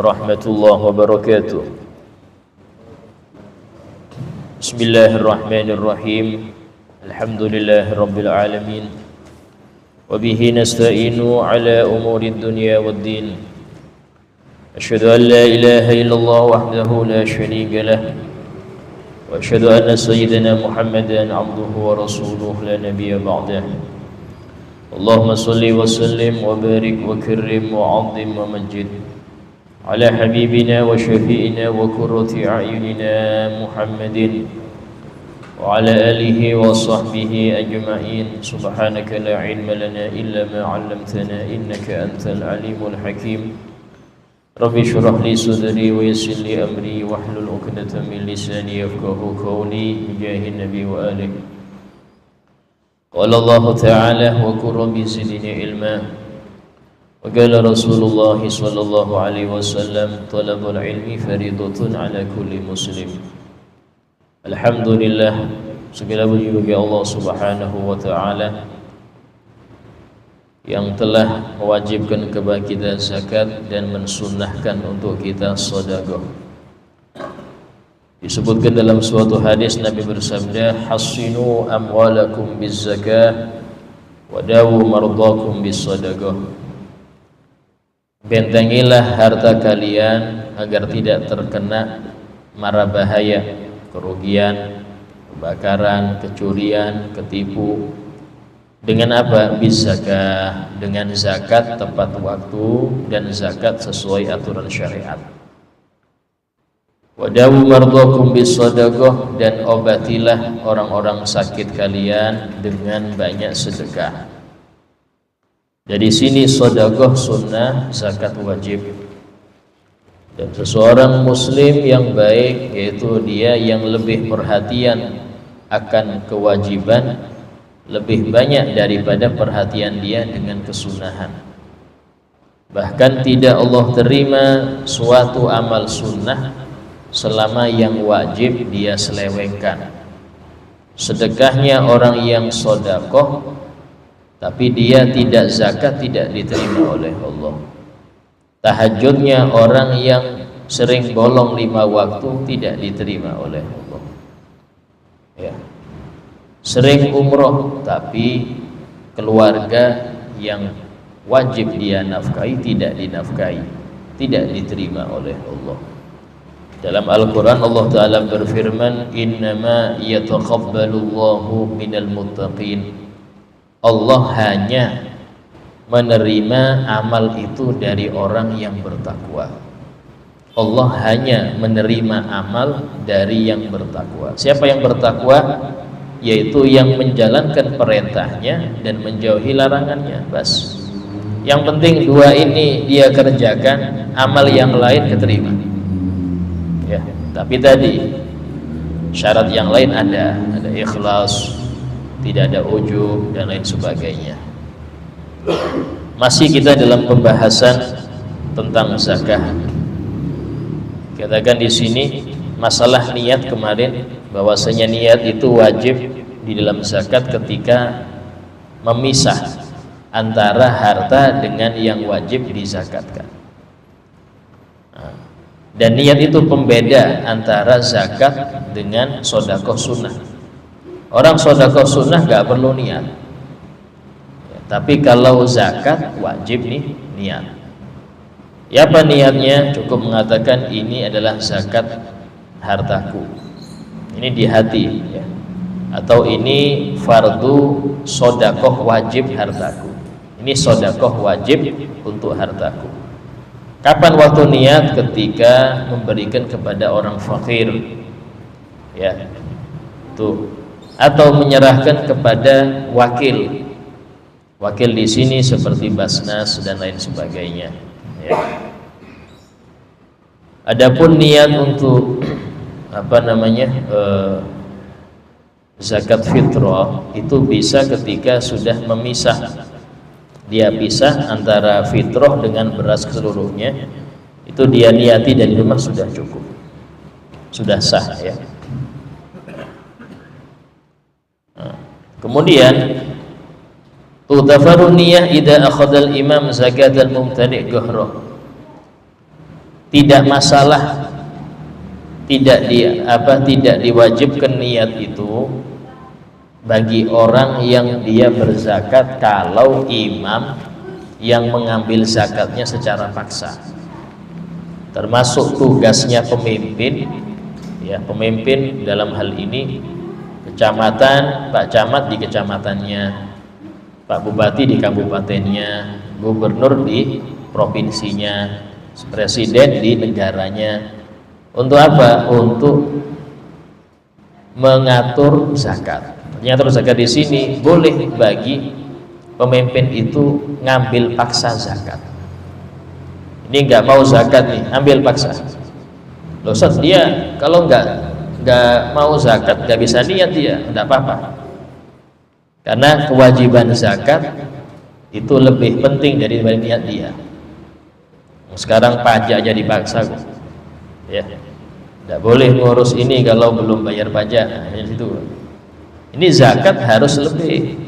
warahmatullahi wabarakatuh. Bismillahirrahmanirrahim. Alhamdulillahirabbil alamin. Wa bihi nasta'inu ala umurid dunya waddin. Asyhadu an la ilaha illallah wahdahu la syarika lah. Wa asyhadu anna sayyidina Muhammadan abduhu wa rasuluhu la nabiyya ba'dah. Allahumma salli wa sallim wa barik wa kirrim wa 'azzim wa majid ala habibina wa syafi'ina wa qurrati a'yunina Muhammadin wa ala alihi wa sahbihi ajma'in. Subhanaka la ilma lana illa ma 'allamtana innaka antal alimul hakim. Rabbi shrah li sadri wa yassir li amri wahlul 'uqdatam min lisani yafqahu qawli bijahin nabi wa alihi. Qala Allah ta'ala wa qur rabbi zidni ilma. Wa qala Rasulullah sallallahu alaihi wasallam talabul ilmi fariidatun ala kulli muslim. Alhamdulillah, segala puji bagi Allah Subhanahu wa taala yang telah mewajibkan kepada kita zakat dan mensunnahkan untuk kita sedekah. Disebutkan dalam suatu hadis Nabi bersabda, "Hassinu amwalakum bizzakah wa dawu mardakum bisadaqah." Bentengilah harta kalian agar tidak terkena mara bahaya, kerugian, kebakaran, kecurian, ketipu. Dengan apa? Bizzakah, dengan zakat tepat waktu dan zakat sesuai aturan syariat. Wadawu mardakum bisadaqah, dan obatilah orang-orang sakit kalian dengan banyak sedekah. Dari sini sedekah sunnah, zakat wajib. Dan seseorang muslim yang baik, yaitu dia yang lebih perhatian akan kewajiban lebih banyak daripada perhatian dia dengan kesunahan. Bahkan tidak Allah terima suatu amal sunnah selama yang wajib dia selewengkan. Sedekahnya orang yang sedekah tapi dia tidak zakat tidak diterima oleh Allah. Tahajudnya orang yang sering bolong 5 waktu tidak diterima oleh Allah. Ya. Sering umroh tapi keluarga yang wajib dia nafkahi tidak dinafkahi, tidak diterima oleh Allah. Dalam Al-Quran Allah Ta'ala berfirman, "Innama yataqabbalullahu minal muttaqin." Allah hanya menerima amal itu dari orang yang bertakwa. Allah hanya menerima amal dari yang bertakwa. Siapa yang bertakwa? Yaitu yang menjalankan perintahnya dan menjauhi larangannya. Bas. Yang penting 2 ini dia kerjakan, amal yang lain keterima. Ya, tapi tadi syarat yang lain ada ikhlas, tidak ada ujub dan lain sebagainya. Masih kita dalam pembahasan tentang zakah. Katakan di sini masalah niat kemarin, bahwasanya niat itu wajib di dalam zakat ketika memisah antara harta dengan yang wajib dizakatkan. Dan niat itu pembeda antara zakat dengan sedekah sunnah. Orang sedekah sunnah gak perlu niat, tapi kalau zakat wajib nih niat. Ya, apa niatnya? Cukup mengatakan ini adalah zakat hartaku, ini di hati ya. Atau ini fardu sedekah wajib hartaku, ini sedekah wajib untuk hartaku. Kapan waktu niat? Ketika memberikan kepada orang fakir ya, tuh, atau menyerahkan kepada wakil. Wakil di sini seperti Basnas dan lain sebagainya. Ya. Adapun niat untuk zakat fitrah itu bisa ketika sudah memisah. Dia pisah antara fitrah dengan beras seluruhnya. Itu dia niati dari rumah sudah cukup, sudah sah ya. Kemudian Tutafaru niyah idza akhadha al-imam zakat al-mumtani' ghahra. tidak masalah, tidak diwajibkan niat itu bagi orang yang dia berzakat kalau imam yang mengambil zakatnya secara paksa. Termasuk tugasnya pemimpin, ya, pemimpin dalam hal ini kecamatan, Pak Camat di kecamatannya, Pak Bupati di kabupatennya, gubernur di provinsinya, presiden di negaranya. Untuk apa? Untuk mengatur zakat. Mengatur zakat di sini boleh bagi pemimpin itu ngambil paksa zakat. Ini nggak mau zakat nih, ambil paksa. Loh Ustaz, dia kalau nggak mau zakat, nggak bisa niat dia, nggak apa-apa. Karena kewajiban zakat itu lebih penting daripada niat dia. Sekarang pajak aja dipaksa, ya, nggak boleh ngurus ini kalau belum bayar pajak. Nah, itu. Ini zakat harus lebih,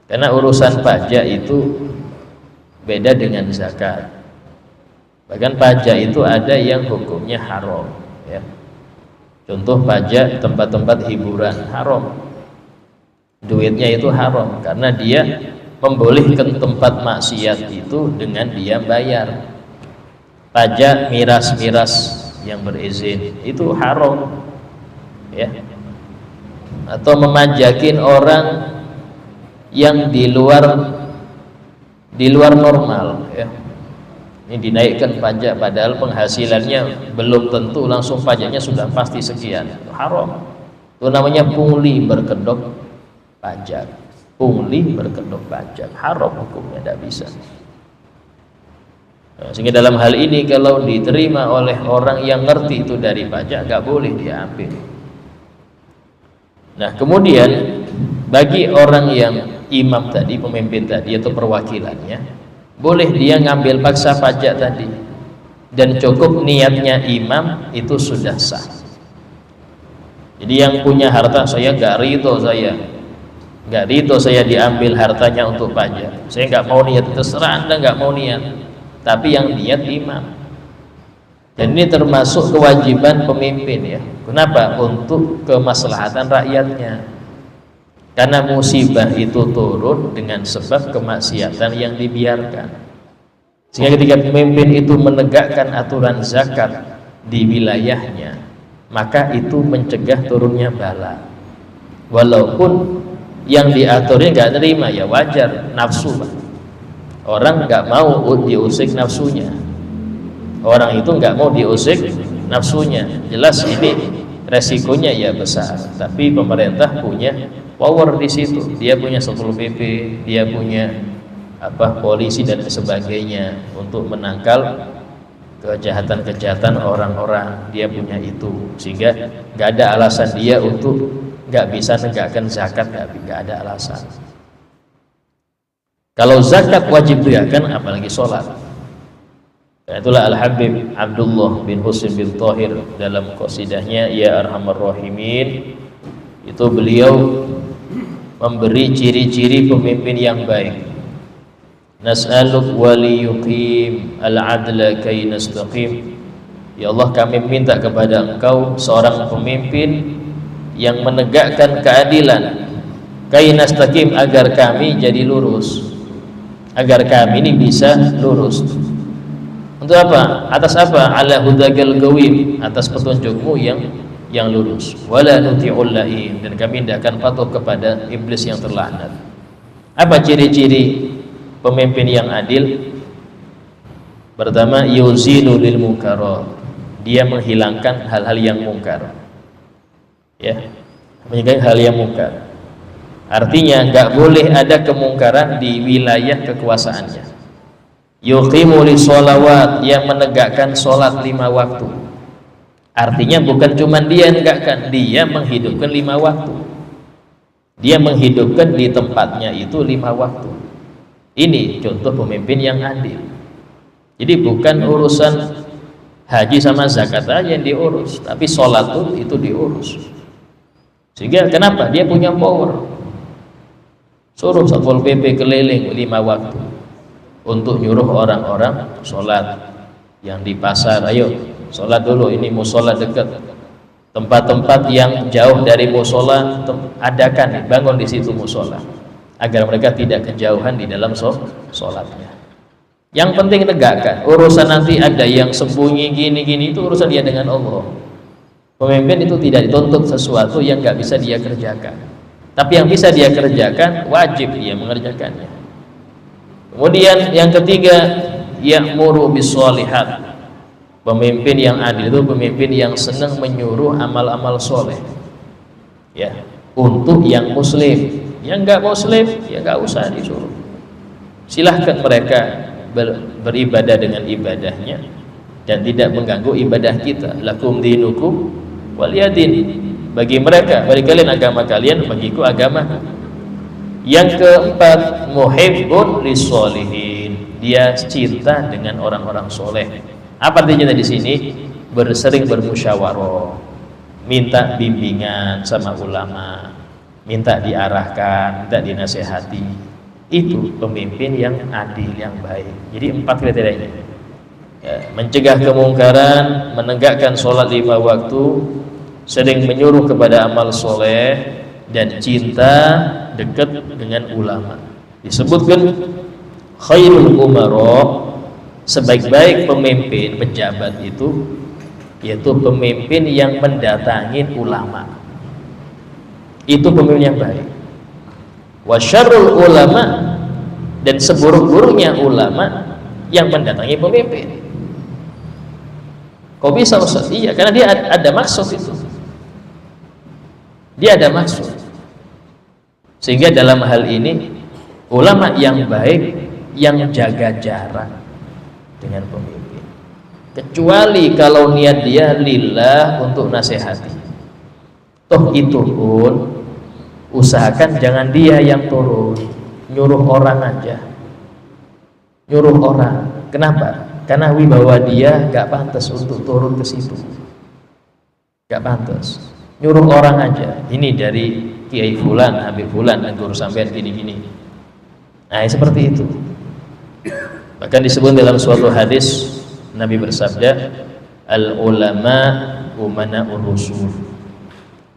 karena urusan pajak itu beda dengan zakat. Bahkan pajak itu ada yang hukumnya haram, ya. Contoh pajak tempat-tempat hiburan haram, duitnya itu haram karena dia membolehkan tempat maksiat itu dengan dia bayar. Pajak miras-miras yang berizin itu haram, ya. Atau memajakin orang yang di luar normal, ya. Ini dinaikkan pajak padahal penghasilannya belum tentu langsung pajaknya sudah pasti sekian. Itu haram. Itu namanya pungli berkedok pajak. Pungli berkedok pajak haram hukumnya, tidak bisa. Nah, sehingga dalam hal ini kalau diterima oleh orang yang ngerti itu dari pajak, nggak boleh diambil. Nah, kemudian bagi orang yang imam tadi, pemimpin tadi atau perwakilannya, boleh dia ngambil paksa pajak tadi dan cukup niatnya imam itu sudah sah. Jadi yang punya harta, saya nggak ridho saya diambil hartanya untuk pajak, saya nggak mau niat, terserah Anda nggak mau niat, tapi yang niat imam. Dan ini termasuk kewajiban pemimpin, ya. Kenapa? Untuk kemaslahatan rakyatnya. Karena musibah itu turun dengan sebab kemaksiatan yang dibiarkan. Sehingga ketika pemimpin itu menegakkan aturan zakat di wilayahnya, maka itu mencegah turunnya bala. Walaupun yang diaturnya nggak terima, ya wajar, nafsu. Orang nggak mau diusik nafsunya. Orang itu nggak mau diusik nafsunya. Jelas ini resikonya ya besar. Tapi pemerintah punya power di situ, dia punya Satpol PP, dia punya polisi dan sebagainya untuk menangkal kejahatan-kejahatan orang-orang. Dia punya itu, sehingga nggak ada alasan dia untuk nggak bisa negakkan zakat, nggak ada alasan. Kalau zakat wajib tegakkan, apalagi sholat. Itulah Al-Habib Abdullah bin Husin bin Thahir dalam qasidahnya Ya Arhamar Rahimin, itu beliau memberi ciri-ciri pemimpin yang baik. Nas'aluk waliyuqim al-adla kay nastaqim. Ya Allah, kami minta kepada Engkau seorang pemimpin yang menegakkan keadilan, kay nastaqim, agar kami jadi lurus, agar kami ini bisa lurus. Untuk apa? Atas apa? Ala hudagal gawim, atas petunjukmu yang lurus. Wala nuti'ul la'in, dan kami tidak akan patuh kepada iblis yang terlaknat. Apa ciri-ciri pemimpin yang adil? Pertama, yuzinu lil munkarat, dia menghilangkan hal-hal yang mungkar, ya, menghilangkan hal yang mungkar. Artinya nggak boleh ada kemungkaran di wilayah kekuasaannya. Yuqimu lis sholawat, yang menegakkan sholat 5 waktu. Artinya bukan cuma dia enggakkan, dia menghidupkan 5 waktu. Dia menghidupkan di tempatnya itu 5 waktu. Ini contoh pemimpin yang adil. Jadi bukan urusan haji sama zakat aja yang diurus, tapi sholat itu diurus. Sehingga kenapa? Dia punya power. Suruh Satpol PP keliling 5 waktu untuk nyuruh orang-orang sholat. yang di pasar, ayo sholat dulu, ini musola dekat. Tempat-tempat yang jauh dari musola, adakan, bangun di situ musola, agar mereka tidak kejauhan di dalam sholatnya. Yang penting tegakkan. Urusan nanti ada yang sembunyi gini-gini, itu urusan dia dengan Allah. Pemimpin itu tidak dituntut sesuatu yang nggak bisa dia kerjakan, tapi yang bisa dia kerjakan wajib dia mengerjakannya. Kemudian yang ketiga, ya'muru bis-sholihat. Pemimpin yang adil itu pemimpin yang senang menyuruh amal-amal soleh, ya, untuk yang muslim. Yang nggak muslim ya nggak usah disuruh, silahkan mereka beribadah dengan ibadahnya dan tidak mengganggu ibadah kita. Lakum dinukum waliyadin. Bagi mereka, bagi kalian agama kalian, bagiku agama. Yang keempat, muhibbun lis-sholihin. Dia cinta dengan orang-orang soleh. Apa artinya di sini? Sering bermusyawarah, minta bimbingan sama ulama, minta diarahkan, minta dinasehati. Itu pemimpin yang adil, yang baik. Jadi 4 kriterianya, ya, mencegah kemungkaran, menegakkan sholat 5 waktu, sering menyuruh kepada amal soleh, dan cinta dekat dengan ulama. Disebutkan khairul umara, sebaik-baik pemimpin, pejabat itu yaitu pemimpin yang mendatangi ulama. Itu pemimpin yang baik. Wa syarrul ulama, dan seburuk-buruknya ulama yang mendatangi pemimpin. Kok bisa Ustaz? Iya, karena dia ada maksud itu. Dia ada maksud. Sehingga dalam hal ini ulama yang baik yang jaga jarak dengan pemimpin. Kecuali kalau niat dia lillah untuk nasihati. Toh itu pun usahakan jangan dia yang turun, nyuruh orang aja. Nyuruh orang. Kenapa? Karena wibawa dia gak pantas untuk turun ke situ. Gak pantas. Nyuruh orang aja. Ini dari Kiai Fulan, Habib Fulan, guru sampean gini-gini. Nah, seperti itu. Bahkan disebut dalam suatu hadis, Nabi bersabda, al-ulama umana'ur rusul.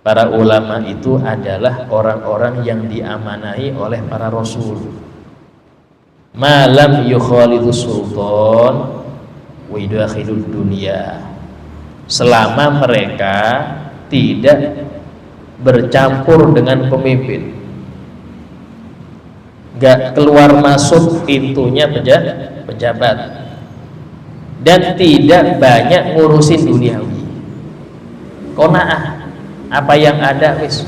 Para ulama itu adalah orang-orang yang diamanahi oleh para rasul. Malam yukhalidus sultan wa yudakhilud dunya. Selama mereka tidak bercampur dengan pemimpin, gak keluar masuk pintunya pejabat, dan tidak banyak ngurusin duniawi. Qanaah, apa yang ada wis,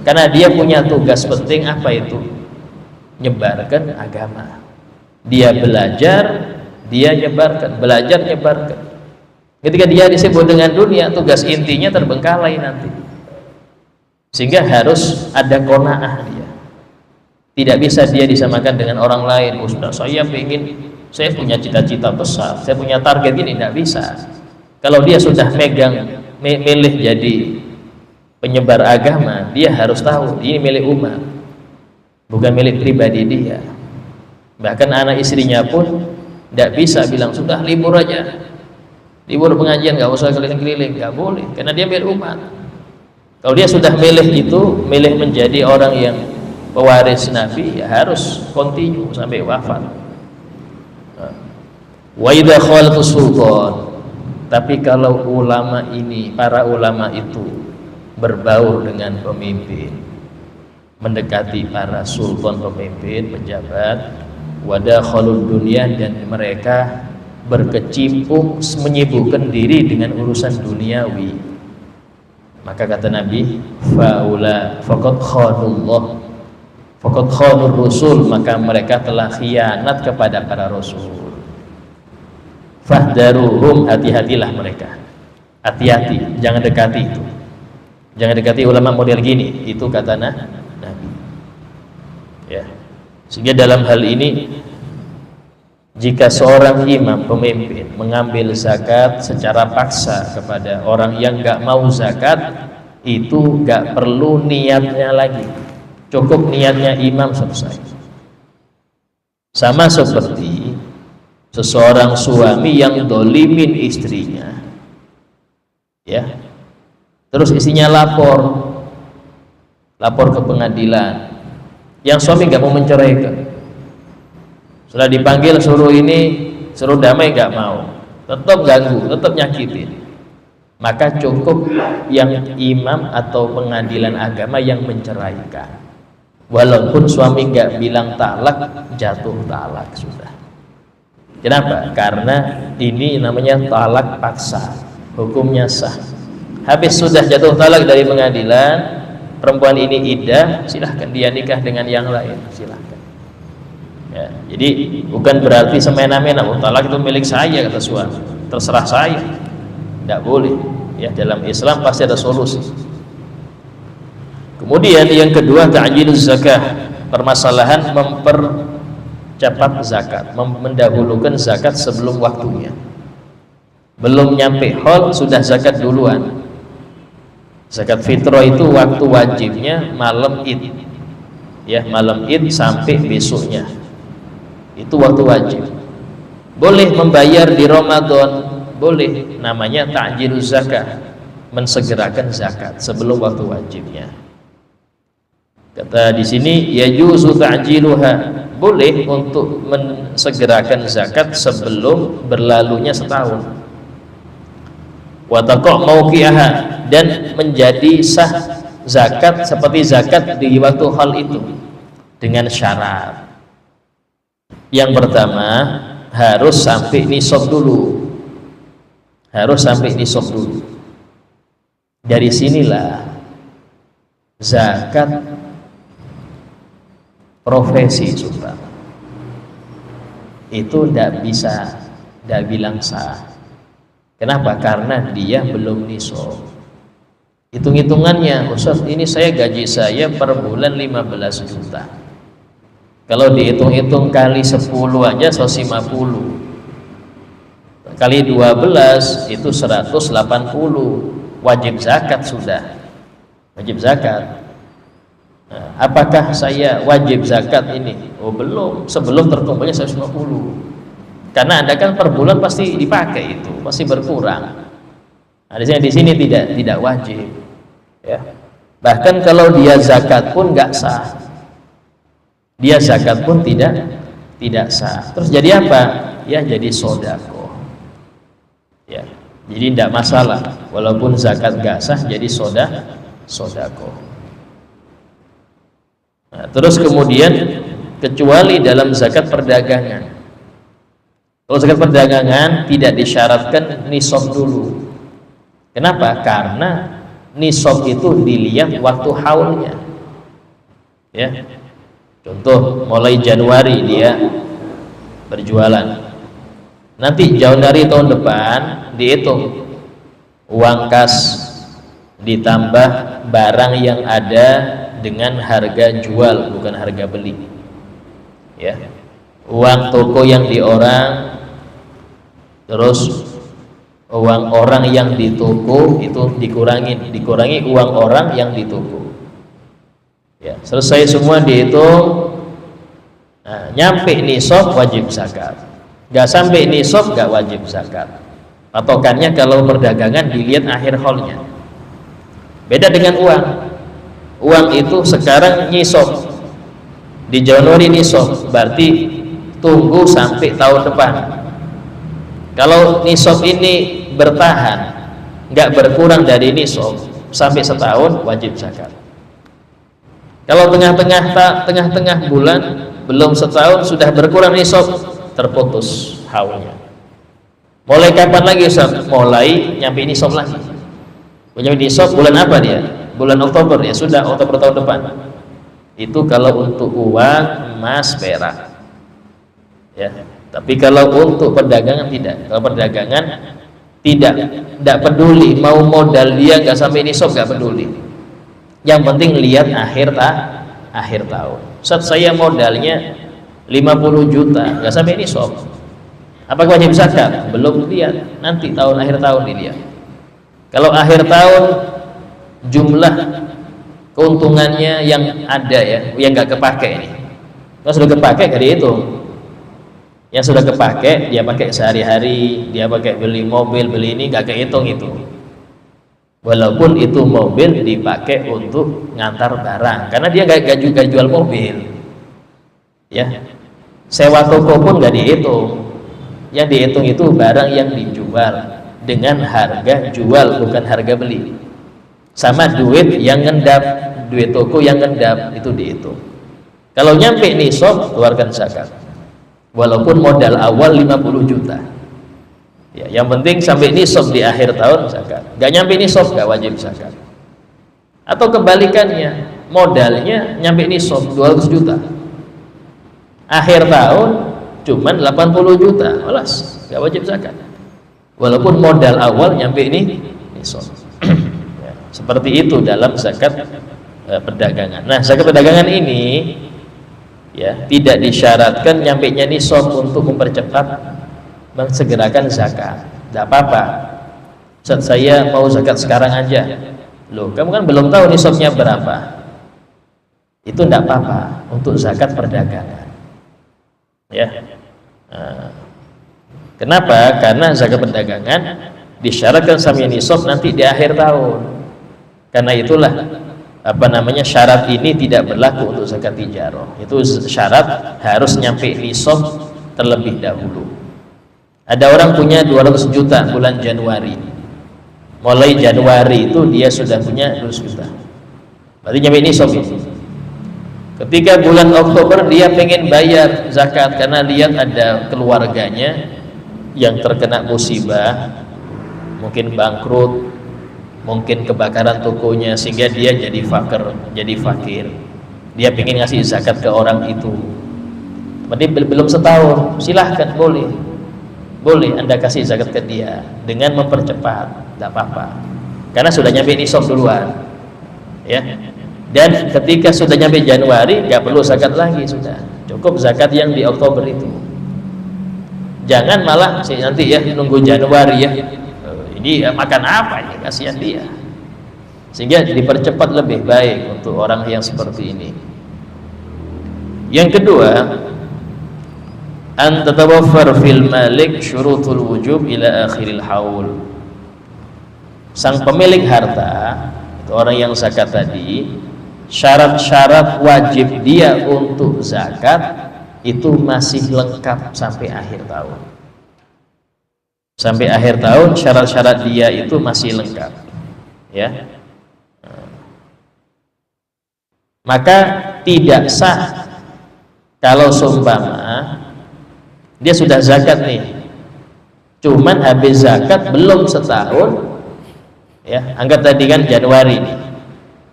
karena dia punya tugas penting. Apa itu? Nyebarkan agama. Dia belajar, dia nyebarkan, belajar, nyebarkan. Ketika dia disebut dengan dunia, tugas intinya terbengkalai nanti. Sehingga harus ada qanaah dia. Tidak bisa dia disamakan dengan orang lain. Ustaz, saya punya cita-cita besar, saya punya target gini. Tidak bisa. Kalau dia sudah milih jadi penyebar agama, dia harus tahu ini milik umat, bukan milik pribadi dia. Bahkan anak istrinya pun tidak bisa bilang sudah libur aja, libur pengajian, nggak usah keliling-keliling, nggak boleh, karena dia milik umat. Kalau dia sudah milih menjadi orang yang pewaris Nabi, ya harus continue sampai wafat. Wa idza khalatus sultan. Tapi kalau ulama ini, para ulama itu berbaur dengan pemimpin, mendekati para sultan, pemimpin, pejabat, wadakhalud dunya, dan mereka berkecimpung, menyibukkan diri dengan urusan duniawi, maka kata Nabi, faula faqad khanullah faqad khanur rusul, maka mereka telah khianat kepada para rasul. Fahdaruhum, hati-hatilah mereka, hati-hati, jangan dekati itu, jangan dekati ulama model gini, itu kata Nabi. Ya, sehingga dalam hal ini, jika seorang imam, pemimpin, mengambil zakat secara paksa kepada orang yang nggak mau zakat, itu nggak perlu niatnya lagi, cukup niatnya imam selesai. Sama seperti seseorang suami yang dolimin istrinya, ya, terus istrinya lapor ke pengadilan, yang suami nggak mau menceraikan, sudah dipanggil suruh damai nggak mau, tetap ganggu, tetap nyakitin, maka cukup yang imam atau pengadilan agama yang menceraikan, walaupun suami nggak bilang talak, jatuh talak sudah. Kenapa? Karena ini namanya talak paksa, hukumnya sah. Habis sudah jatuh talak dari pengadilan, perempuan ini iddah, silahkan dia nikah dengan yang lain, silahkan. Ya, jadi bukan berarti semena-mena talak itu milik saya kata suami, terserah saya. Tidak boleh, ya, dalam Islam pasti ada solusi. Kemudian yang kedua, ta'jiluz zakah, permasalahan mempercepat zakat, mendahulukan zakat sebelum waktunya, belum nyampe haul sudah zakat duluan. Zakat fitrah itu waktu wajibnya malam Id, ya, malam Id sampai besoknya, itu waktu wajib. Boleh membayar di Ramadan, boleh, namanya ta'jiluz zakah, mensegerakan zakat sebelum waktu wajibnya. Kata di sini yajuzu ta'jiluha, boleh untuk mensegerakan zakat sebelum berlalunya setahun. Wa taqa' mauqi'aha, dan menjadi sah zakat seperti zakat di waktu hal itu dengan syarat. Yang pertama, harus sampai nisab dulu. Harus sampai nisab dulu. Dari sinilah zakat profesi Sultan itu tidak bilang sah. Kenapa? Karena dia belum nisab. Hitung-hitungannya, Ustaz, ini gaji saya per bulan 15 juta. Kalau dihitung-hitung kali 10 aja 150. Kali 12 itu 180, wajib zakat sudah, wajib zakat. Nah, apakah saya wajib zakat ini? Oh belum, sebelum terkumpulnya 150. Karena Anda kan per bulan pasti dipakai, itu pasti berkurang. Nah, di sini tidak wajib, ya. Bahkan kalau dia zakat pun nggak sah, dia zakat pun tidak sah. Terus jadi apa? Ya jadi sodako. Ya, jadi tidak masalah, walaupun zakat nggak sah, jadi sodako. Nah, terus kemudian kecuali dalam zakat perdagangan. Kalau zakat perdagangan tidak disyaratkan nisab dulu. Kenapa? Karena nisab itu dilihat waktu haulnya. Ya, contoh mulai Januari dia berjualan. Nanti Januari tahun depan dihitung uang kas ditambah barang yang ada dengan harga jual, bukan harga beli, ya, uang toko yang di orang, terus uang orang yang di toko itu dikurangi uang orang yang di toko, ya, selesai semua dihitung. Nah, nyampe nisab wajib zakat. Gak sampai nisab gak wajib zakat. Patokannya kalau perdagangan dilihat akhir haulnya. Beda dengan uang. Uang itu sekarang nisab, di Januari nisab, berarti tunggu sampai tahun depan. Kalau nisab ini bertahan, nggak berkurang dari nisab sampai setahun, wajib zakat. Kalau tengah-tengah bulan belum setahun sudah berkurang nisab, terputus haulnya. Mulai kapan lagi Ustaz? Mulai nyampe nisab lagi. Nyampe nisab bulan apa dia? Bulan Oktober, ya sudah Oktober tahun depan. Itu kalau untuk uang, emas, perak. Ya. Tapi kalau untuk perdagangan tidak. Kalau perdagangan tidak peduli mau modal dia nggak sampai nisab, nggak peduli. Yang penting lihat akhir tahun. Ustaz, saya modalnya 50 juta, nggak sampai nisab. Apakah wajib zakat? Belum lihat, nanti akhir tahun dilihat. Kalau akhir tahun jumlah keuntungannya yang ada, ya, yang nggak kepake ini. Kalau sudah kepake nggak dihitung. Yang sudah kepake dia pakai sehari-hari, dia pakai beli mobil, beli ini, gak kehitung itu. Walaupun itu mobil dipakai untuk ngantar barang, karena dia gak juga jual mobil, ya. Sewa toko pun gak dihitung. Yang dihitung itu barang yang dijual dengan harga jual, bukan harga beli. Sama duit yang ngendap, duit toko yang ngendap itu dihitung. Kalau nyampe nisab, keluarkan zakat. Walaupun modal awal 50 juta. Ya, yang penting sampai nisab di akhir tahun zakat. Gak nyampe nisab gak wajib zakat. Atau kebalikannya, modalnya nyampe nisab 200 juta. Akhir tahun cuman 80 juta, alas, gak wajib zakat. Walaupun modal awal nyampe ini nisab. Ya, seperti itu dalam zakat perdagangan. Nah, zakat perdagangan ini ya tidak disyaratkan nyampainya nisab untuk mempercepat mensegerakan zakat. Tidak apa-apa, Ustaz, saya mau zakat sekarang aja. Loh, kamu kan belum tahu nisabnya berapa. Itu tidak apa-apa untuk zakat perdagangan, ya. Kenapa? Karena zakat perdagangan disyaratkan sampai nisab nanti di akhir tahun. Karena itulah syarat ini tidak berlaku untuk zakat tijarah. Itu syarat harus nyampe nisab terlebih dahulu. Ada orang punya 200 juta bulan Januari, mulai Januari itu dia sudah punya 200 juta, berarti nyampe nisab itu. Ketika bulan Oktober dia pengen bayar zakat karena lihat ada keluarganya yang terkena musibah, mungkin bangkrut, mungkin kebakaran tokonya, sehingga dia jadi fakir. Dia pengen ngasih zakat ke orang itu. Berarti belum setahun, silahkan, boleh Anda kasih zakat ke dia dengan mempercepat, tidak apa-apa. Karena sudah nyampe nisab duluan, ya. Dan ketika sudah nyampe Januari, nggak perlu zakat lagi, sudah cukup zakat yang di Oktober itu. Jangan malah nanti ya nunggu Januari ya. Ini makan apa ini, kasihan dia. Sehingga dipercepat lebih baik untuk orang yang seperti ini. Yang kedua, an tatawaffar fil malik syurutul wujub ila akhiril haul. Sang pemilik harta, itu orang yang zakat tadi, syarat-syarat wajib dia untuk zakat itu masih lengkap sampai akhir tahun. Sampai akhir tahun syarat-syarat dia itu masih lengkap, ya. Maka tidak sah kalau seumpama dia sudah zakat nih, cuman habis zakat belum setahun, ya. Anggap tadi kan Januari nih,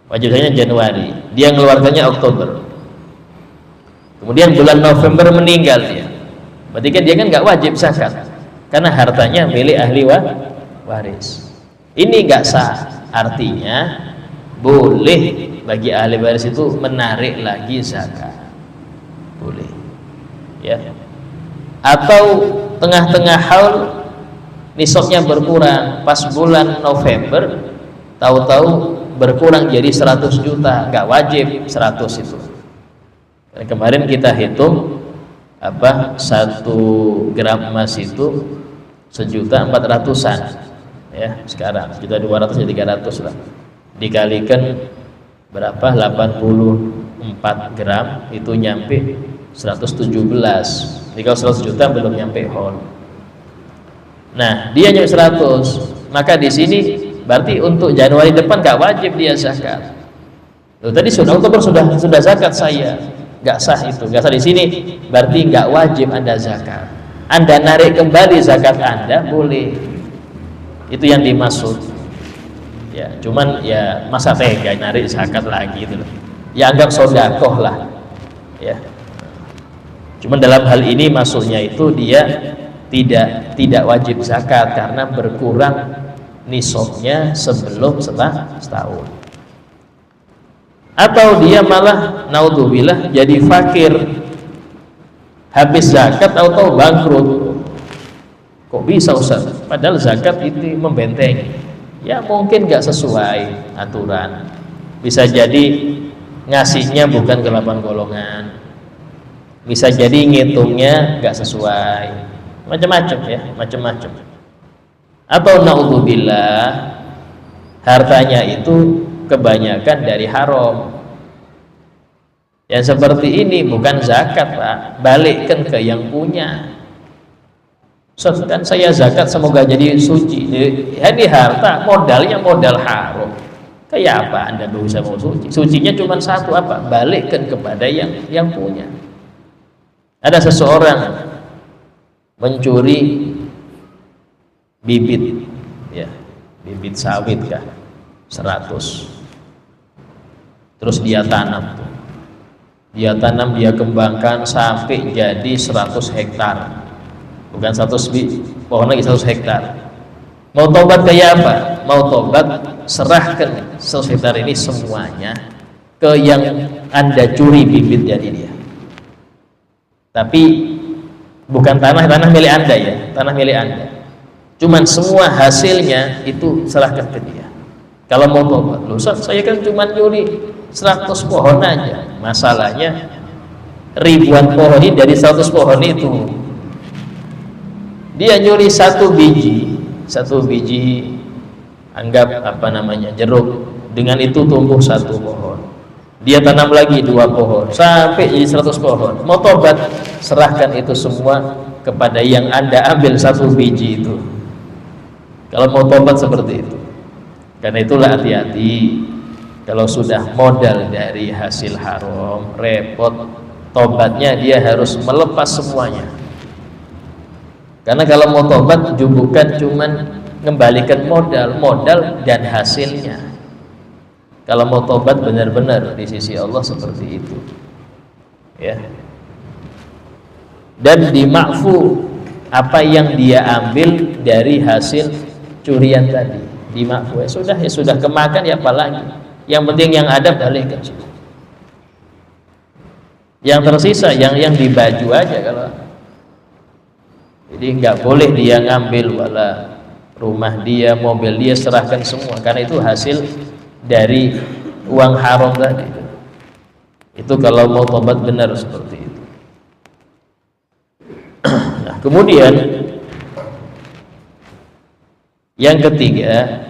wajibnya Januari, dia mengeluarkannya Oktober, kemudian bulan November meninggal dia, berarti kan dia kan nggak wajib zakat karena hartanya milik ahli waris. Ini nggak sah, artinya boleh bagi ahli waris itu menarik lagi zakat, boleh, ya. Atau tengah-tengah haul nisabnya berkurang, pas bulan November tahu-tahu berkurang jadi 100 juta, nggak wajib 100 itu. Dan kemarin kita hitung 1 gram emas itu 1.400.000-an, ya. Sekarang 1.200 jadi 300 lah, dikalikan berapa, 84 gram itu nyampe 117. Jadi kalau 100 juta belum nyampe whole. Nah, dia nyampe 100, maka di sini berarti untuk Januari depan nggak wajib dia zakat. Loh, tadi sudah Oktober sudah zakat saya, nggak sah itu, nggak sah di sini. Berarti nggak wajib Anda zakat. Anda narik kembali zakat Anda boleh. Itu yang dimaksud. Ya, cuman ya masa tega narik zakat lagi itu loh. Ya anggap sedekah lah, ya. Cuman dalam hal ini maksudnya itu dia tidak wajib zakat karena berkurang nisabnya sebelum setahun. Atau dia malah naudzubillah jadi fakir, habis zakat atau bangkrut. Kok bisa Ustaz? Padahal zakat itu membentengi. Ya mungkin nggak sesuai aturan. Bisa jadi ngasihnya bukan ke 8 golongan, bisa jadi ngitungnya nggak sesuai, macam-macam ya, macam-macam. Atau naudzubillah, hartanya itu kebanyakan dari haram. Yang seperti ini bukan zakat, Pak, balikkan ke yang punya. Kan saya zakat semoga jadi suci. Ini harta modalnya modal haram. Kayak apa Anda bisa mau suci? Sucinya cuma satu, apa? Balikkan kepada yang punya. Ada seseorang mencuri bibit, ya, bibit sawit kah? 100. Terus dia tanam tuh. Dia tanam, dia kembangkan sampai jadi 100 hektar. Bukan 100 pohon lagi, 100 hektar. Mau tobat kayak apa? Mau tobat, serahkan 100 hektar ini semuanya ke yang Anda curi bibit dari dia. Tapi bukan tanah milik Anda ya, tanah milik Anda. Cuman semua hasilnya itu serahkan ke dia. Kalau mau tobat, loh saya kan cuma nyuri 100 pohon aja. Masalahnya ribuan pohon ini, dari 100 pohon itu dia nyuri satu biji anggap apa namanya jeruk, dengan itu tumbuh 1 pohon. Dia tanam lagi 2 pohon sampai jadi 100 pohon. Mau tobat, serahkan itu semua kepada yang Anda ambil 1 biji itu. Kalau mau tobat seperti itu. Karena itulah hati-hati, kalau sudah modal dari hasil haram, repot. Tobatnya dia harus melepas semuanya. Karena kalau mau tobat bukan cuman mengembalikan modal dan hasilnya. Kalau mau tobat benar-benar di sisi Allah seperti itu, ya. Dan dimakfu apa yang dia ambil dari hasil curian tadi, dimakfu. Ya sudah kemakan, ya apalagi. Yang penting yang ada balikkan. Yang tersisa yang di baju aja. Kalau jadi nggak boleh dia ngambil wala rumah dia, mobil dia, serahkan semua, karena itu hasil dari uang haram tadi. Itu kalau mau tobat benar seperti itu. Nah, kemudian yang ketiga,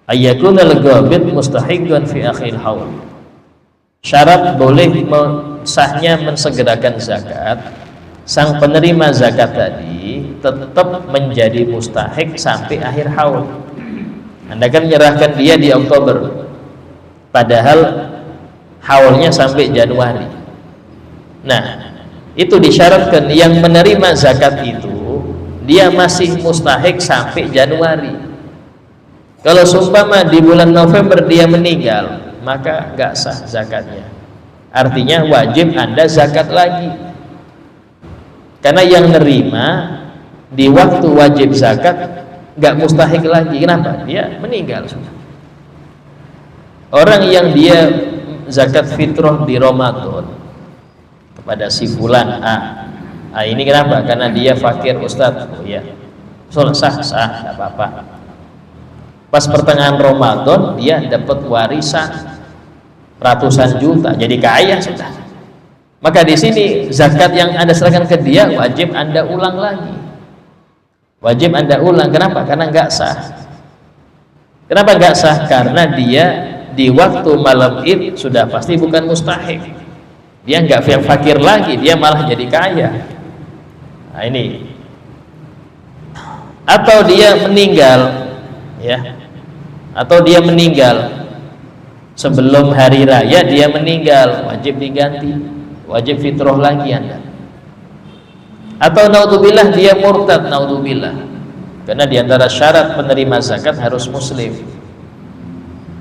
ayyakuna al-ghabid mustahiqqan fi akhil haul. Syarat boleh sahnya mensegerakan zakat, sang penerima zakat tadi tetap menjadi mustahik sampai akhir haul. Anda kan menyerahkan dia di Oktober, padahal haulnya sampai Januari. Nah, itu disyaratkan yang menerima zakat itu dia masih mustahik sampai Januari. Kalau seumpama di bulan November dia meninggal, maka nggak sah zakatnya. Artinya wajib Anda zakat lagi. Karena yang nerima di waktu wajib zakat nggak mustahik lagi. Kenapa? Dia meninggal sudah. Orang yang dia zakat fitrah di Ramadan kepada si fulan A, ini kenapa? Karena dia fakir, Ustadz. Oh ya, sah, nggak apa-apa. Pas pertengahan Ramadan dia dapat warisan ratusan juta, jadi kaya sudah. Maka di sini zakat yang Anda serahkan ke dia wajib Anda ulang lagi. Wajib Anda ulang. Kenapa? Karena nggak sah. Kenapa nggak sah? Karena dia di waktu malam Id sudah pasti bukan mustahik. Dia nggak fakir lagi, dia malah jadi kaya. Nah ini. Atau dia meninggal, ya. Atau dia meninggal sebelum hari raya, dia meninggal, wajib diganti, wajib fitrah lagi Anda. Atau naudzubillah dia murtad, naudzubillah. Karena diantara syarat penerima zakat harus muslim.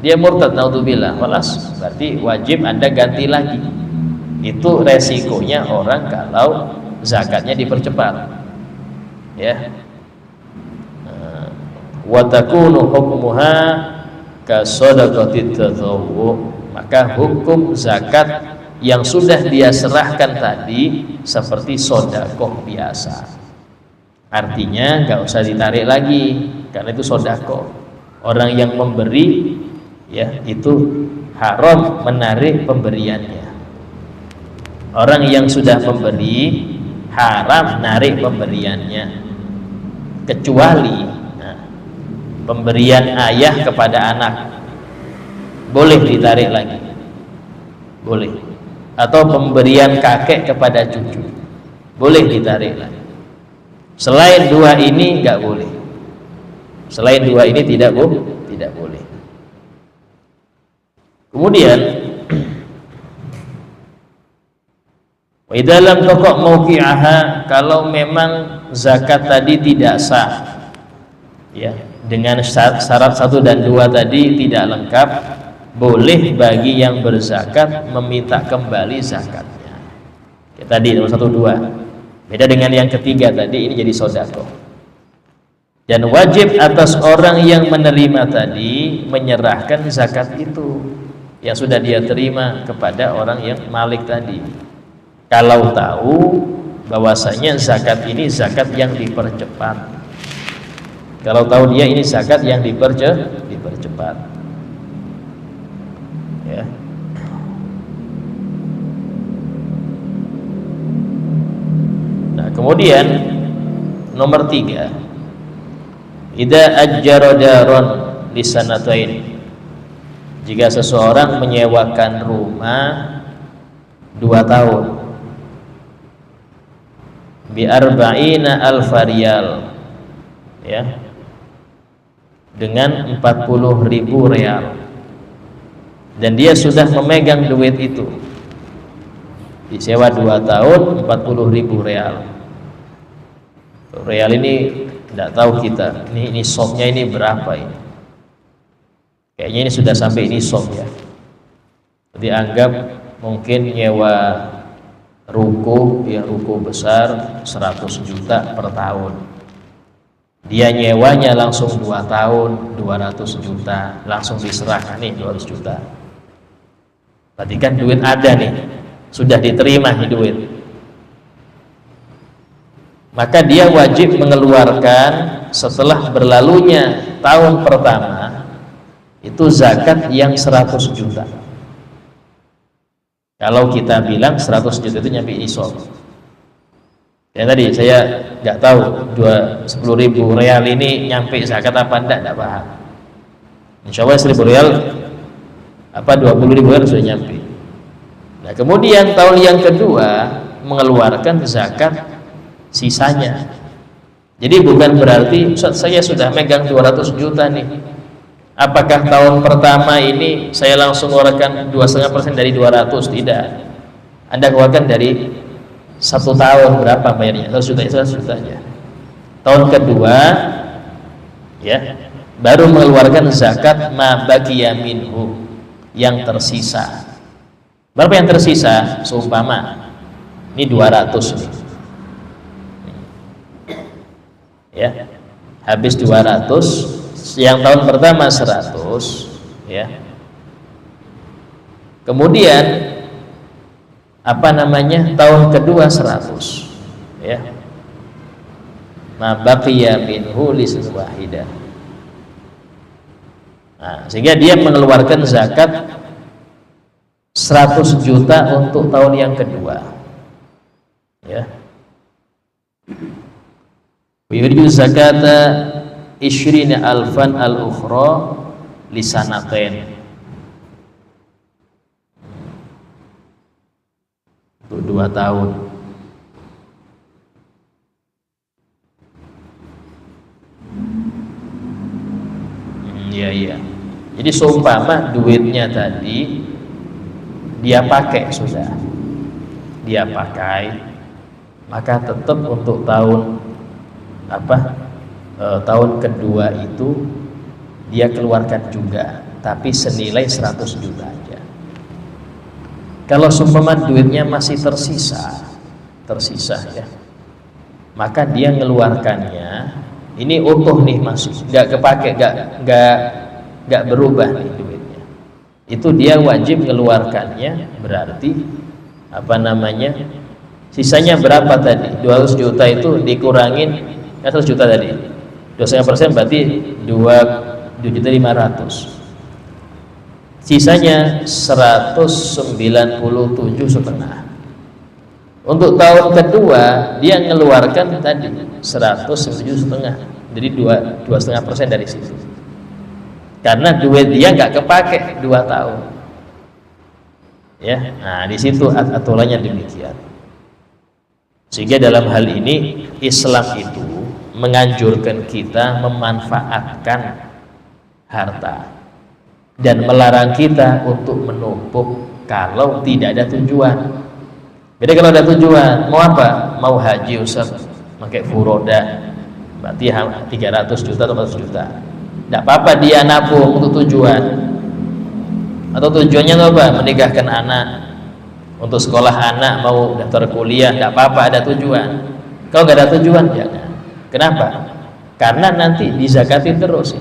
Dia murtad, naudzubillah, walas, berarti wajib Anda ganti lagi. Itu resikonya orang kalau zakatnya dipercepat, ya. Wa takunu hukmuha ka shadaqatit tadawwu, maka hukum zakat yang sudah dia serahkan tadi seperti sodakoh biasa. Artinya nggak usah ditarik lagi, karena itu sodakoh. Orang yang memberi, ya, itu haram menarik pemberiannya. Orang yang sudah memberi haram narik pemberiannya, kecuali pemberian ayah kepada anak boleh ditarik lagi, boleh, atau pemberian kakek kepada cucu boleh ditarik lagi. Selain dua ini nggak boleh. Selain dua ini tidak boleh. Kemudian wa dalam pokok mauqi'aha, kalau memang zakat tadi tidak sah, ya, dengan syarat 1 dan 2 tadi tidak lengkap, boleh bagi yang berzakat meminta kembali zakatnya. Ya, tadi nomor 1, 2. Beda dengan yang ketiga tadi, ini jadi sedekah. Dan wajib atas orang yang menerima tadi menyerahkan zakat itu yang sudah dia terima kepada orang yang malik tadi, kalau tahu bahwasanya zakat ini zakat yang dipercepat. Kalau tahu dia ini zakat yang dipercepat, ya. Nah, kemudian nomor 3, idza ajjara daron lisanatain, jika seseorang menyewakan rumah 2 tahun, bi arba'ina alfariyal, ya, dengan 40.000 real, dan dia sudah memegang duit itu, disewa 2 tahun 40.000 real. Real ini tidak tahu kita, ini sopnya ini berapa ini? Kayaknya ini sudah sampai ini sop, ya. Dianggap mungkin nyewa ruko, ya, ruko besar 100 juta per tahun. Dia nyewanya langsung 2 tahun 200 juta, langsung diserahkan nih 200 juta. Berarti kan duit ada nih, sudah diterima nih duit. Maka dia wajib mengeluarkan setelah berlalunya tahun pertama itu zakat yang 100 juta. Kalau kita bilang 100 juta itu nyampe nisab. Ya tadi saya nggak tahu 10.000 real ini nyampe zakat apa enggak paham. Insya Allah 1.000 real apa 20.000 real sudah nyampe. Nah, kemudian tahun yang kedua mengeluarkan zakat sisanya. Jadi bukan berarti Ustaz, saya sudah megang 200 juta nih, apakah tahun pertama ini saya langsung mengeluarkan 2,5% dari 200? Tidak. Anda keluarkan dari 1 tahun berapa bayarnya? 100 juta aja. Tahun kedua, ya, baru mengeluarkan zakat ma baqiya minhu, yang tersisa. Berapa yang tersisa? Seumpama ini 200 nih, ya, habis 200, yang tahun pertama 100, ya. Kemudian apa namanya? Tahun kedua 100, ya. Ma baqiya minhu lisan wahidah. Nah, sehingga dia mengeluarkan zakat 100 juta untuk tahun yang kedua, ya. Yuridu zakata 20 alfan al-ukhra lisanatain, untuk 2 tahun. Iya. Jadi seumpama duitnya tadi dia pakai, sudah dia pakai, maka tetap untuk tahun tahun kedua itu dia keluarkan juga, tapi senilai 100 juta aja. Kalau seumpama duitnya masih tersisa, ya, maka dia ngeluarkannya ini utuh nih, masih nggak kepake, nggak berubah nih duitnya. Itu dia wajib ngeluarkannya. Berarti apa namanya? Sisanya berapa tadi? 200 juta itu dikurangin 100 juta tadi, 2,5% berarti 2.500.000. Sisanya 197,5. Untuk tahun kedua dia mengeluarkan tadi 107,5, jadi 2,5% dari situ. Karena duit dia nggak kepake 2 tahun. Ya, nah di situ aturannya demikian. Sehingga dalam hal ini Islam itu menganjurkan kita memanfaatkan harta dan melarang kita untuk menumpuk kalau tidak ada tujuan. Beda kalau ada tujuan, mau apa? Mau haji Ustaz, pakai furoda, berarti 300 juta atau 400 juta. Tidak apa-apa dia nabung untuk tujuan. Atau tujuannya apa? Menikahkan anak, untuk sekolah anak, mau daftar kuliah, tidak apa-apa ada tujuan. Kalau nggak ada tujuan, jangan. Kenapa? Karena nanti dizakatin terus.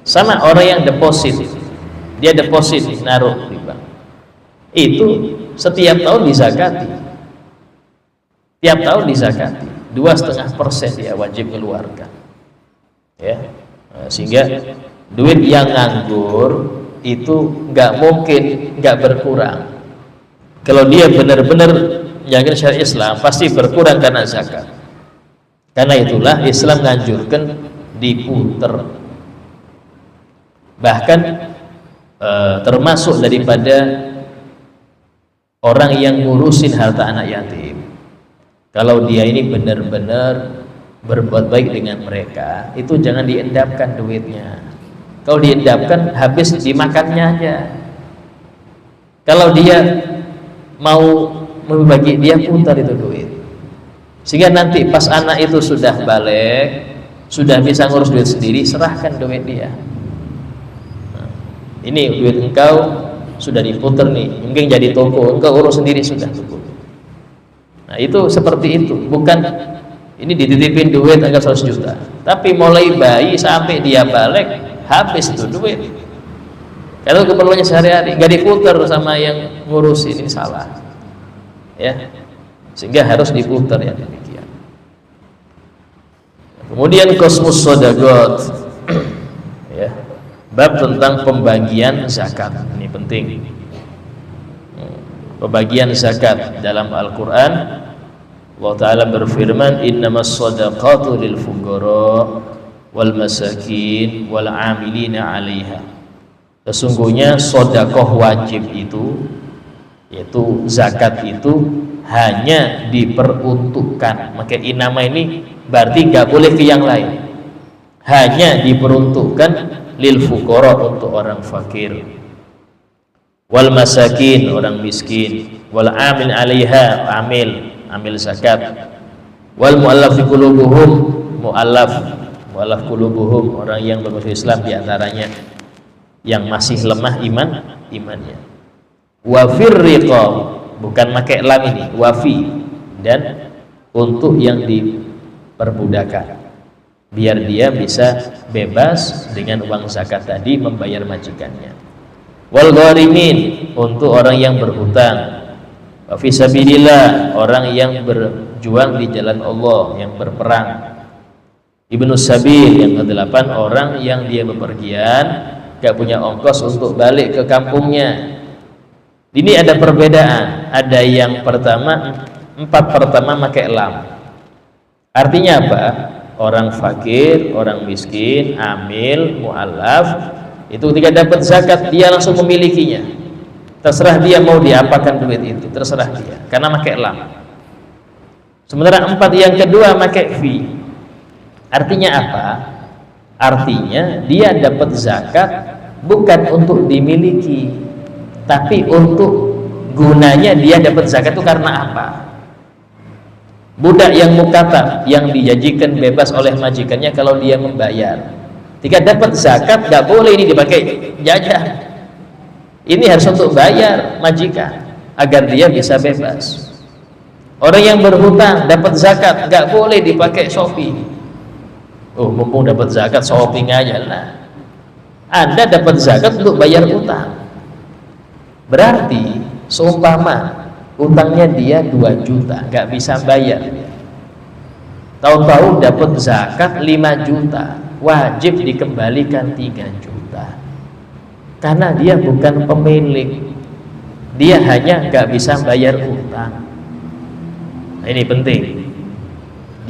Sama orang yang deposit, dia deposit naruh di bank, itu setiap tahun dizakati, tiap tahun dizakati 2,5% dia wajib keluarkan, ya. Sehingga duit yang nganggur itu nggak mungkin nggak berkurang. Kalau dia benar-benar yakin syariat Islam pasti berkurang karena zakat. Karena itulah Islam menganjurkan diputer. Bahkan termasuk daripada orang yang ngurusin harta anak yatim, kalau dia ini benar-benar berbuat baik dengan mereka, itu jangan diendapkan duitnya. Kalau diendapkan habis dimakannya aja. Kalau dia mau membagi, dia putar itu duit, sehingga nanti pas anak itu sudah balik, sudah bisa ngurus duit sendiri, serahkan duit dia. Nah, ini duit engkau sudah diputar nih, mungkin jadi toko, engkau urus sendiri sudah cukup. Nah itu seperti itu, bukan ini dititipin duit agak 100 juta, tapi mulai bayi sampai dia balik habis itu duit. Kalau keperluannya sehari-hari nggak diputar sama yang ngurusin, ini salah, ya. Sehingga harus diputar ya demikian. Kemudian kosmus sodagot, ya. Bab tentang pembagian zakat, ini penting. Pembagian zakat dalam Al-Quran, Allah Ta'ala berfirman, innamas shadaqatu lil fuqara wal masakin wal amilina 'alaiha. Sesungguhnya sedekah wajib itu, yaitu zakat itu hanya diperuntukkan. Maka nama ini berarti nggak boleh ke yang lain. Hanya diperuntukkan lil fuqara, untuk orang fakir, wal masakin, orang miskin, wal amil 'alaiha, amil zakat, wal mu'allaf qulubuhum, mu'allaf qulubuhum, orang yang bermusuh Islam diantaranya yang masih lemah imannya. Wa firriqab, bukan pakai lam ini, wafi, dan untuk yang diperbudakan, biar dia bisa bebas dengan uang zakat tadi membayar majikannya. Wal gharimin, untuk orang yang berhutang. Wa fi sabilillah, orang yang berjuang di jalan Allah, yang berperang. Ibnu Sabil, yang ke-8, orang yang dia bepergian gak punya ongkos untuk balik ke kampungnya. Ini ada perbedaan. Ada yang pertama, 4 pertama pakai lam. Artinya apa? Orang fakir, orang miskin, amil, mu'allaf, itu ketika dapat zakat dia langsung memilikinya. Terserah dia mau diapakan duit itu, terserah dia, karena pakai lam. Sementara 4 yang kedua pakai fi. Artinya apa? Artinya dia dapat zakat bukan untuk dimiliki, tapi untuk gunanya dia dapat zakat itu karena apa? Budak yang mukatab, yang dijanjikan bebas oleh majikannya kalau dia membayar, ketika dapat zakat gak boleh ini dipakai jajan, ini harus untuk bayar majikan agar dia bisa bebas. Orang yang berhutang dapat zakat gak boleh dipakai shopping. Oh, mumpung dapat zakat shopping aja lah. Anda dapat zakat untuk bayar utang, berarti seumpama utangnya dia 2 juta, nggak bisa bayar, tahu-tahu dapat zakat 5 juta, wajib dikembalikan 3 juta, karena dia bukan pemilik, dia hanya nggak bisa bayar utang. Ini penting.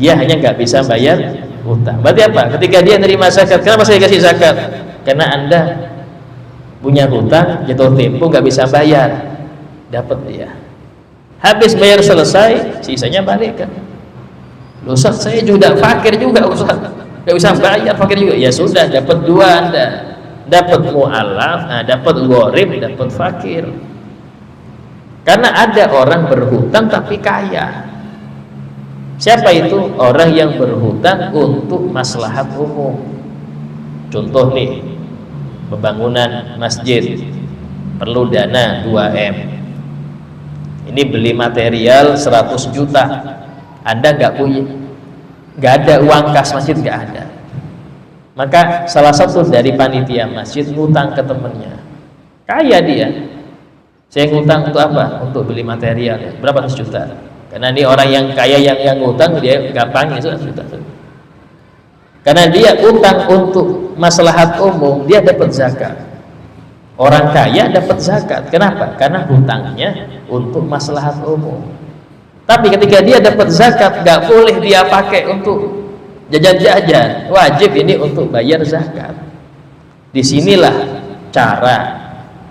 Dia hanya nggak bisa bayar hutang. Berarti apa? Ketika dia nerima zakat, kenapa saya kasih zakat? Karena Anda punya hutang, jatuh tempo nggak bisa bayar, dapat dia. Habis bayar selesai, sisanya balik kan. Loh, Ustaz, saya juga fakir juga, Ustaz, nggak bisa bayar, fakir juga. Ya sudah, dapat dua Anda, dapat mu'alaf, dapat gharib, dapat fakir. Karena ada orang berhutang tapi kaya. Siapa itu? Orang yang berhutang untuk maslahat umum. Contoh nih, pembangunan masjid perlu dana 2M. Ini beli material 100 juta. Anda nggak punya, nggak ada uang kas masjid, nggak ada. Maka salah satu dari panitia masjid ngutang ke temennya. Kaya dia. Saya ngutang untuk apa? Untuk beli material. Berapa 100 juta? Karena ini orang yang kaya yang ngutang, dia gampang itu 100 juta. Karena dia utang untuk maslahat umum, dia dapat zakat. Orang kaya dapat zakat. Kenapa? Karena hutangnya untuk maslahat umum. Tapi ketika dia dapat zakat, nggak boleh dia pakai untuk jajan-jajan. Wajib ini untuk bayar zakat. Disinilah cara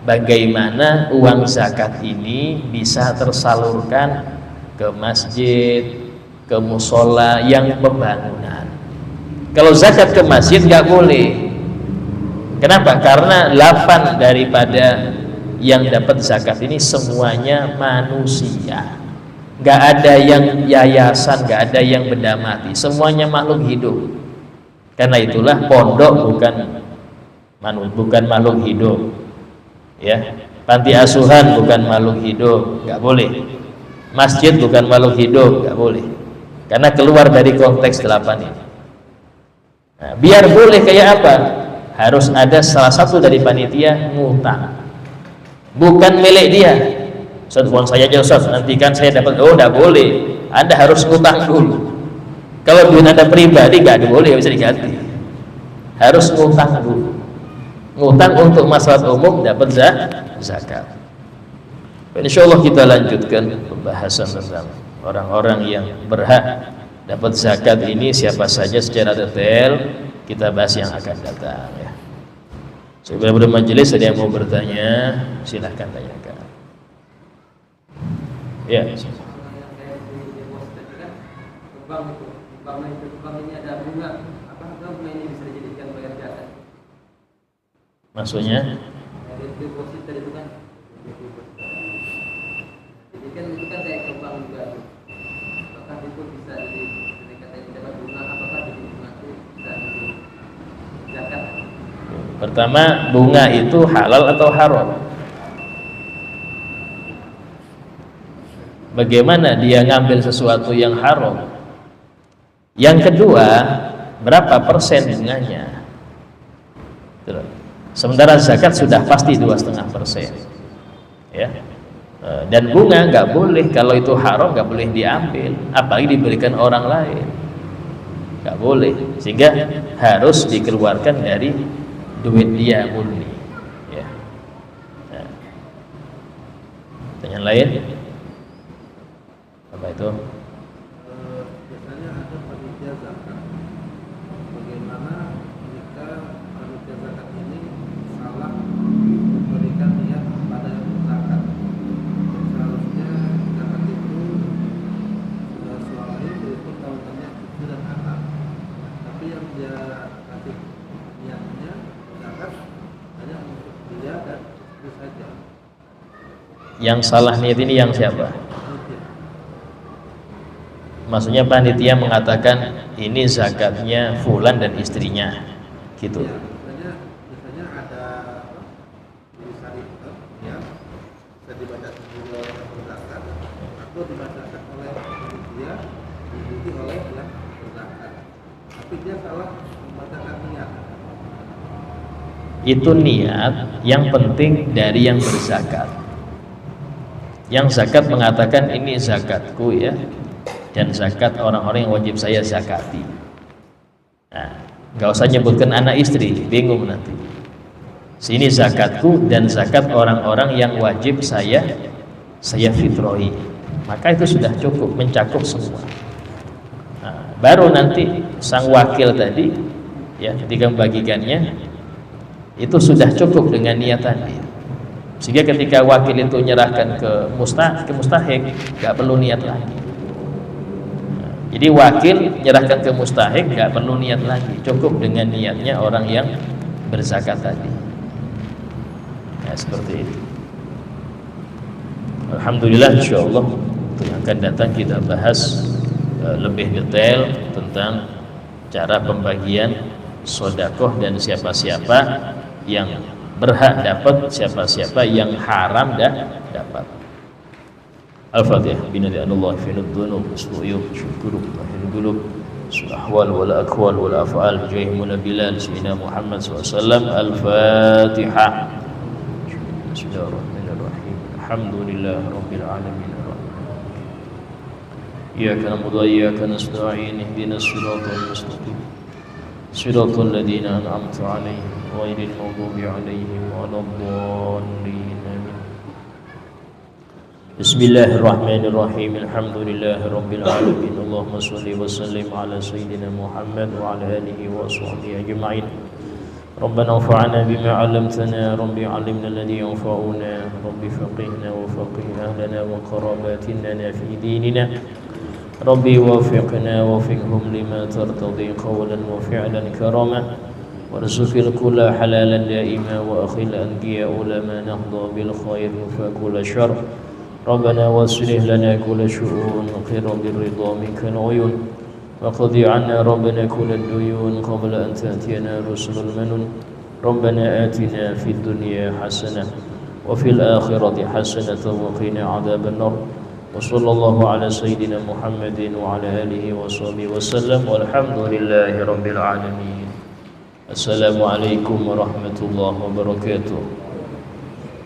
bagaimana uang zakat ini bisa tersalurkan ke masjid, ke musola yang pembangunan. Kalau zakat ke masjid nggak boleh. Kenapa? Karena 8 daripada yang dapat zakat ini semuanya manusia. Nggak ada yang yayasan, nggak ada yang benda mati, semuanya makhluk hidup. Karena itulah pondok bukan makhluk hidup, ya. Panti asuhan bukan makhluk hidup, nggak boleh. Masjid bukan makhluk hidup, nggak boleh. Karena keluar dari konteks 8 ini. Nah, biar boleh kayak apa? Harus ada salah satu dari panitia ngutang, bukan milik dia. Ustaz, uang saya aja Ustaz, nanti kan saya dapat. Oh, enggak boleh. Anda harus ngutang dulu. Kalau duit Anda pribadi enggak boleh, bisa diganti. Harus ngutang dulu. Ngutang untuk maslahat umum dapat zakat. Insyaallah kita lanjutkan pembahasan tentang orang-orang yang berhak dapat zakat ini siapa saja secara detail, kita bahas yang akan datang ya. Sebelum bermajelis ada yang mau bertanya, silahkan tanyakan. Ya. Maksudnya? Pertama, bunga itu halal atau haram? Bagaimana dia ngambil sesuatu yang haram? Yang kedua, berapa persen bunganya? Sementara zakat sudah pasti 2,5%, ya. Dan bunga nggak boleh, kalau itu haram nggak boleh diambil, apalagi diberikan orang lain, nggak boleh. Sehingga harus dikeluarkan dari duit dia murni. Ya. Nah. Pertanyaan lain? Apa itu? Biasanya ada panitia zakat. Bagaimana jika panitia zakat ini salah memberikan niat pada zakat? Seharusnya zakat itu suami berikut tahutannya kecil dan anak. Tapi yang dia kasih niatnya zakat hanya untuk dia dan istri saja. Yang salah niat ini yang siapa? Maksudnya panitia mengatakan ini zakatnya fulan dan istrinya, gitu. Ya, biasanya ada tulisan itu yang bisa dibaca sendiri oleh berzakat atau dibacakan oleh panitia diikuti oleh yang berzakat. Tapi dia salah membacakan niat. Itu niat yang penting dari yang berzakat. Yang zakat mengatakan ini zakatku ya, dan zakat orang-orang yang wajib saya zakati. Nah, nggak usah nyebutkan anak istri, bingung nanti. Sini zakatku dan zakat orang-orang yang wajib saya fitroi. maka itu sudah cukup mencakup semua. Nah, baru nanti sang wakil tadi ya ketika membagikannya itu sudah cukup dengan niat tadi, sehingga ketika wakil itu menyerahkan ke mustahik nggak perlu niat lagi. Jadi wakil menyerahkan ke mustahik nggak perlu niat lagi, cukup dengan niatnya orang yang berzakat tadi. Ya, seperti itu. Alhamdulillah, insyaallah untuk yang akan datang kita bahas lebih detail tentang cara pembagian sedekah dan siapa-siapa yang berhak dapat, siapa-siapa yang haram dapat. Al-Fatihah. Binadi Allah fi dzunub su'yub syukur tahil qulub ahwal wal aqwal wal af'al bijayhi bilal sayyidina Muhammad SAW. Al-Fatihah. Bismillahirrahmanirrahim. Alhamdulillah rabbil alamin. Iyyaka na'budu wa iyyaka nasta'in. Ihdinas siratal mustaqim. Siratal ladzina an'amta 'alaihim ghairil maghdubi 'alaihim waladdallin. Bismillahirrahmanirrahim. Alhamdulillahi rabbil alamin. Allahumma shalli wa sallim ala sayyidina Muhammad wa ala alihi wa sahbihi ajma'in. Rabbana anfa'na bima 'allamtana, rabbi 'allimna alladhi yanfa'una, rabbi faqihna wa faqih ahlana wa qarabatina fi dinina. Rabbi wafiqna wafiqhum lima tartadi qawlan wa fi'lan karama. Warzuqil kulla halalan daima wa akhil anqiya ulama nahda bil khair fa kulla syarr. ربنا واصلح لنا كل شؤون خير بالرضا منك العيون وقضي عنا ربنا كل الديون قبل أن تأتينا رسل المنون ربنا آتنا في الدنيا حسنة وفي الآخرة حسنة وقنا عذاب النار وصلى الله على سيدنا محمد وعلى آله وصحبه وسلم والحمد لله رب العالمين. السلام عليكم ورحمة الله وبركاته.